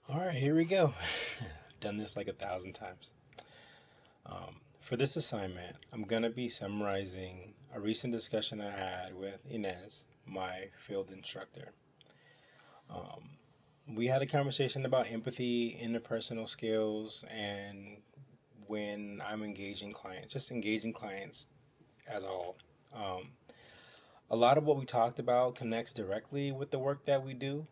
All right, here we go. Done this like 1,000 times. For this assignment, I'm going to be summarizing a recent discussion I had with Inez, my field instructor. Um, we had a conversation about empathy, interpersonal skills, and when I'm engaging clients, just engaging clients as a whole. Um, a lot of what we talked about connects directly with the work that we do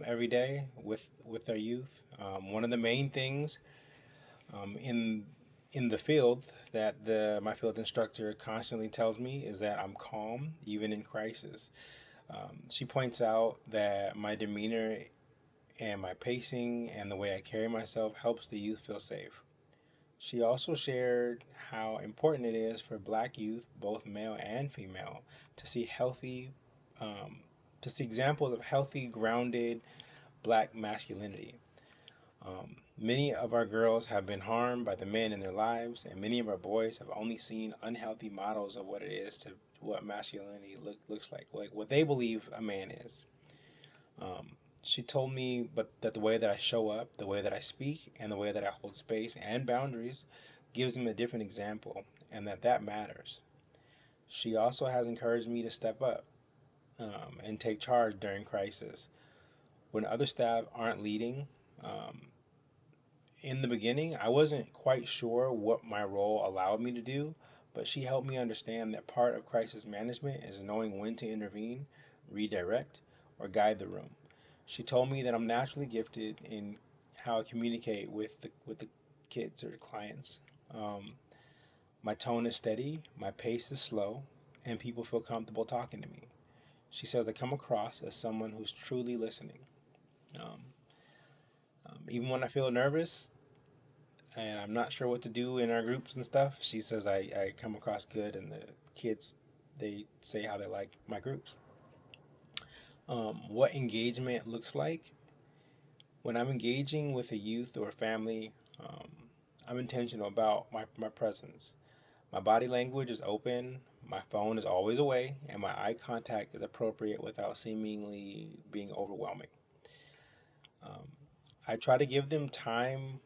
every day with our youth. One of the main things in the field that the my field instructor constantly tells me is that I'm calm even in crisis. She points out that my demeanor and my pacing and the way I carry myself helps the youth feel safe. She also shared how important it is for black youth, both male and female, to see healthy, um, to see examples of healthy, grounded black masculinity. Many of our girls have been harmed by the men in their lives, and many of our boys have only seen unhealthy models of what it is to what masculinity looks like what they believe a man is. She told me, but that the way that I show up, the way that I speak, and the way that I hold space and boundaries gives them a different example, and that matters. She also has encouraged me to step up and take charge during crisis. When other staff aren't leading, um, in the beginning, I wasn't quite sure what my role allowed me to do, but she helped me understand that part of crisis management is knowing when to intervene, redirect, or guide the room. She told me that I'm naturally gifted in how I communicate with the kids or the clients. Um, my tone is steady, my pace is slow, and people feel comfortable talking to me. She says I come across as someone who's truly listening. Um, Even when I feel nervous, and I'm not sure what to do in our groups and stuff, she says I come across good, and the kids they say how they like my groups. What engagement looks like when I'm engaging with a youth or a family, um, I'm intentional about my presence. My body language is open, my phone is always away, and my eye contact is appropriate without seemingly being overwhelming. Um, I try to give them time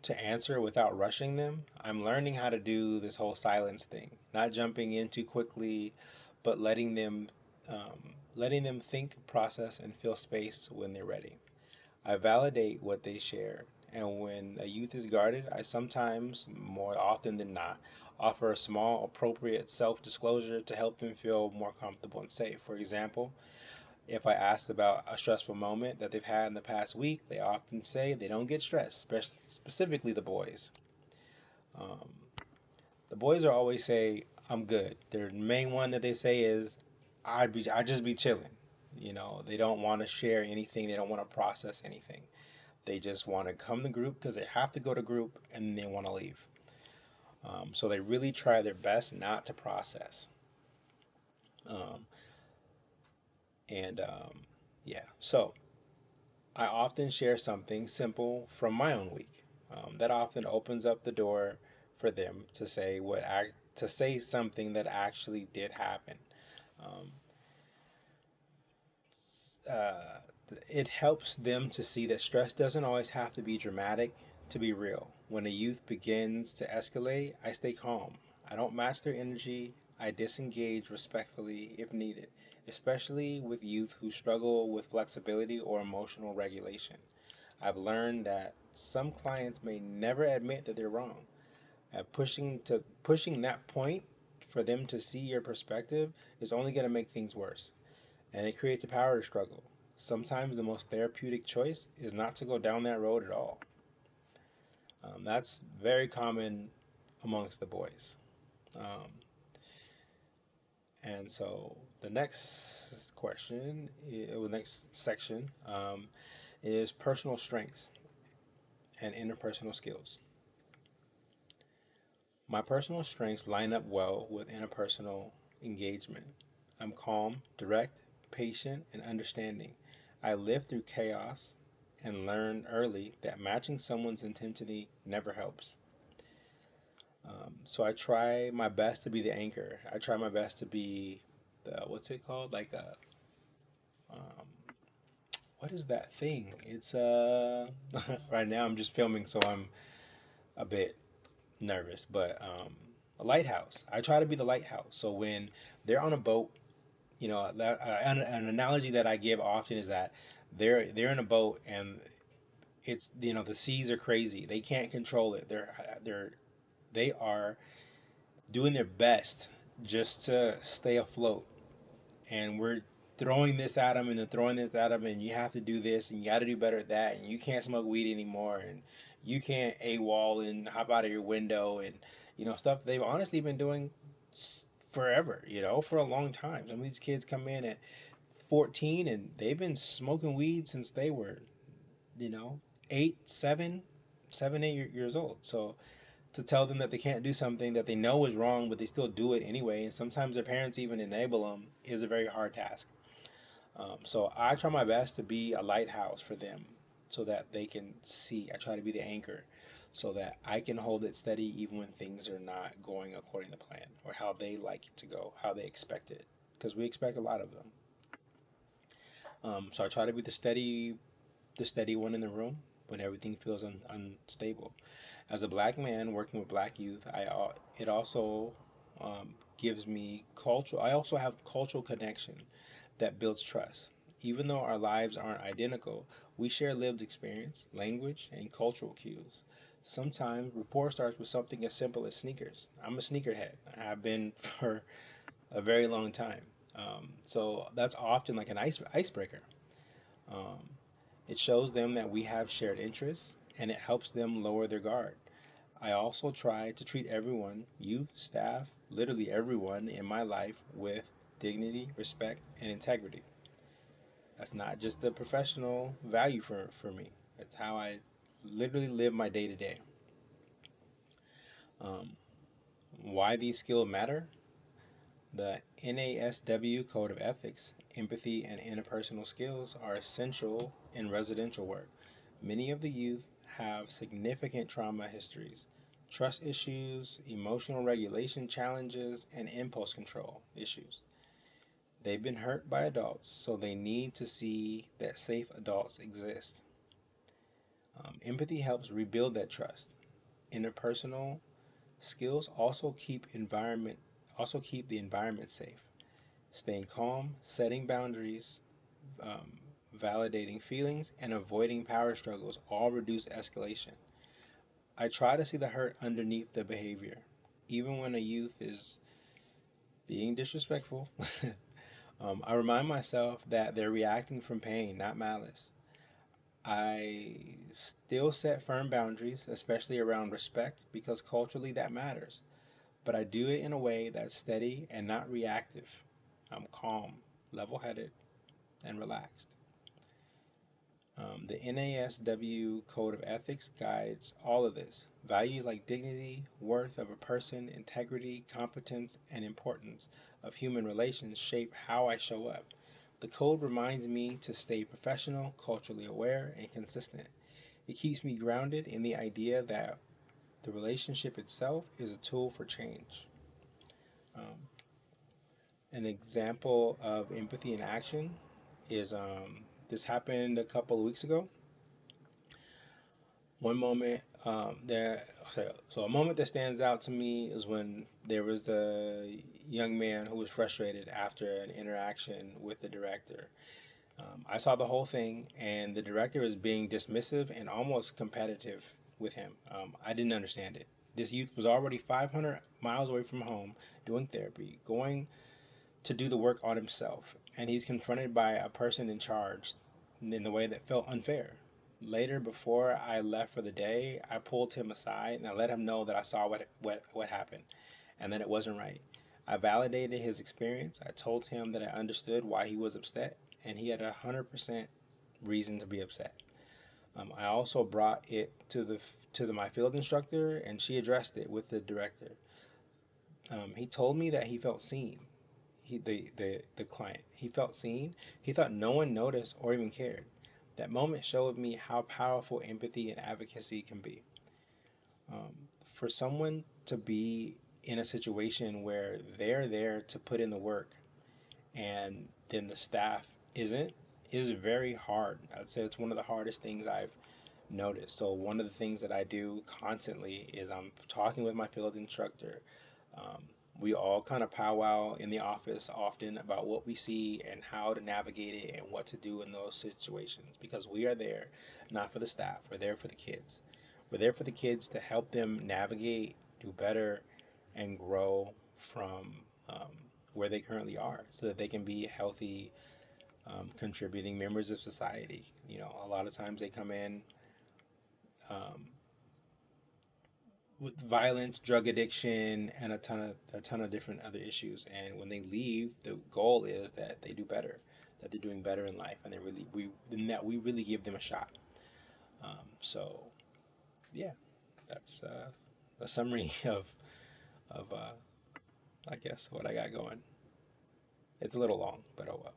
to answer without rushing them. I'm learning how to do this whole silence thing, not jumping in too quickly, but letting them think, process, and feel space when they're ready. I validate what they share, and when a youth is guarded, I sometimes, more often than not, offer a small, appropriate self disclosure to help them feel more comfortable and safe. For example, if I asked about a stressful moment that they've had in the past week, they often say they don't get stressed, specifically the boys. Um, the boys are always say, "I'm good." Their main one that they say is, I just be chilling." They don't want to share anything. They don't want to process anything. They just want to come to group because they have to go to group and they want to leave. So they really try their best not to process. Um, and yeah, so I often share something simple from my own week. That often opens up the door for them to say to say something that actually did happen. Um, uh, it helps them to see that stress doesn't always have to be dramatic to be real. When a youth begins to escalate, I stay calm. I don't match their energy. I disengage respectfully if needed, especially with youth who struggle with flexibility or emotional regulation. I've learned that some clients may never admit that they're wrong. Pushing that point for them to see your perspective is only going to make things worse, and it creates a power struggle. Sometimes the most therapeutic choice is not to go down that road at all. That's very common amongst the boys. Um, and so the next question, or next section, is personal strengths and interpersonal skills. My personal strengths line up well with interpersonal engagement. I'm calm, direct, patient, and understanding. I live through chaos and learn early that matching someone's intensity never helps. So I try my best to be the anchor. I try my best to be the, what's it called? Um, what is that thing? It's right now I'm just filming, so I'm a bit nervous, but a lighthouse. I try to be the lighthouse. So when they're on a boat, an analogy that I give often is that they're in a boat and it's the seas are crazy. They can't control it. They are doing their best just to stay afloat, and we're throwing this at them and then throwing this at them, and you have to do this and you got to do better at that, and you can't smoke weed anymore, and you can't AWOL and hop out of your window, and stuff they've honestly been doing forever, for a long time. Some of these kids come in at 14 and they've been smoking weed since they were, you know, 8, 8 years old. So to tell them that they can't do something that they know is wrong, but they still do it anyway, and sometimes their parents even enable them, is a very hard task. So I try my best to be a lighthouse for them so that they can see. I try to be the anchor so that I can hold it steady even when things are not going according to plan or how they like it to go, how they expect it, because we expect a lot of them. So I try to be the steady one in the room when everything feels unstable. As a black man working with black youth, it also gives me cultural. I also have cultural connection that builds trust. Even though our lives aren't identical, we share lived experience, language, and cultural cues. Sometimes rapport starts with something as simple as sneakers. I'm a sneakerhead. I've been for a very long time. So that's often like an icebreaker. Um, it shows them that we have shared interests and it helps them lower their guard. I also try to treat everyone, youth, staff, literally everyone in my life with dignity, respect, and integrity. That's not just the professional value for me. That's how I literally live my day to day. Um, why these skills matter? The NASW Code of Ethics, empathy, and interpersonal skills are essential in residential work. Many of the youth have significant trauma histories, trust issues, emotional regulation challenges, and impulse control issues. They've been hurt by adults, so they need to see that safe adults exist. Empathy helps rebuild that trust. Interpersonal skills also keep the environment safe. Staying calm, setting boundaries, um, validating feelings, and avoiding power struggles all reduce escalation. I try to see the hurt underneath the behavior. Even when a youth is being disrespectful, I remind myself that they're reacting from pain, not malice. I still set firm boundaries, especially around respect, because culturally that matters. But I do it in a way that's steady and not reactive. I'm calm, level headed, and relaxed. The NASW Code of Ethics guides all of this. Values like dignity, worth of a person, integrity, competence, and importance of human relations shape how I show up. The code reminds me to stay professional, culturally aware, and consistent. It keeps me grounded in the idea that the relationship itself is a tool for change. Um, an example of empathy in action is this happened a couple of weeks ago. One moment so a moment that stands out to me is when there was a young man who was frustrated after an interaction with the director. I saw the whole thing, and the director was being dismissive and almost competitive with him. I didn't understand it. This youth was already 500 miles away from home doing therapy, going to do the work on himself, and he's confronted by a person in charge in the way that felt unfair. Later, before I left for the day, I pulled him aside and I let him know that I saw what happened and that it wasn't right. I validated his experience. I told him that I understood why he was upset and he had 100% reason to be upset. I also brought it to my field instructor and she addressed it with the director. He told me that he felt seen. The client. He felt seen. He thought no one noticed or even cared. That moment showed me how powerful empathy and advocacy can be. For someone to be in a situation where they're there to put in the work and then the staff isn't, is very hard. I'd say it's one of the hardest things I've noticed. So one of the things that I do constantly is I'm talking with my field instructor. Um, we all kind of powwow in the office often about what we see and how to navigate it and what to do in those situations because we are there not for the staff, we're there for the kids. We're there for the kids to help them navigate, do better, and grow from um, where they currently are so that they can be healthy, contributing members of society. You know, a lot of times they come in um, with violence, drug addiction, and a ton of different other issues. And when they leave, the goal is that they do better, that they're doing better in life, and that we really give them a shot. So yeah, that's a summary of I guess what I got going. It's a little long, but oh well.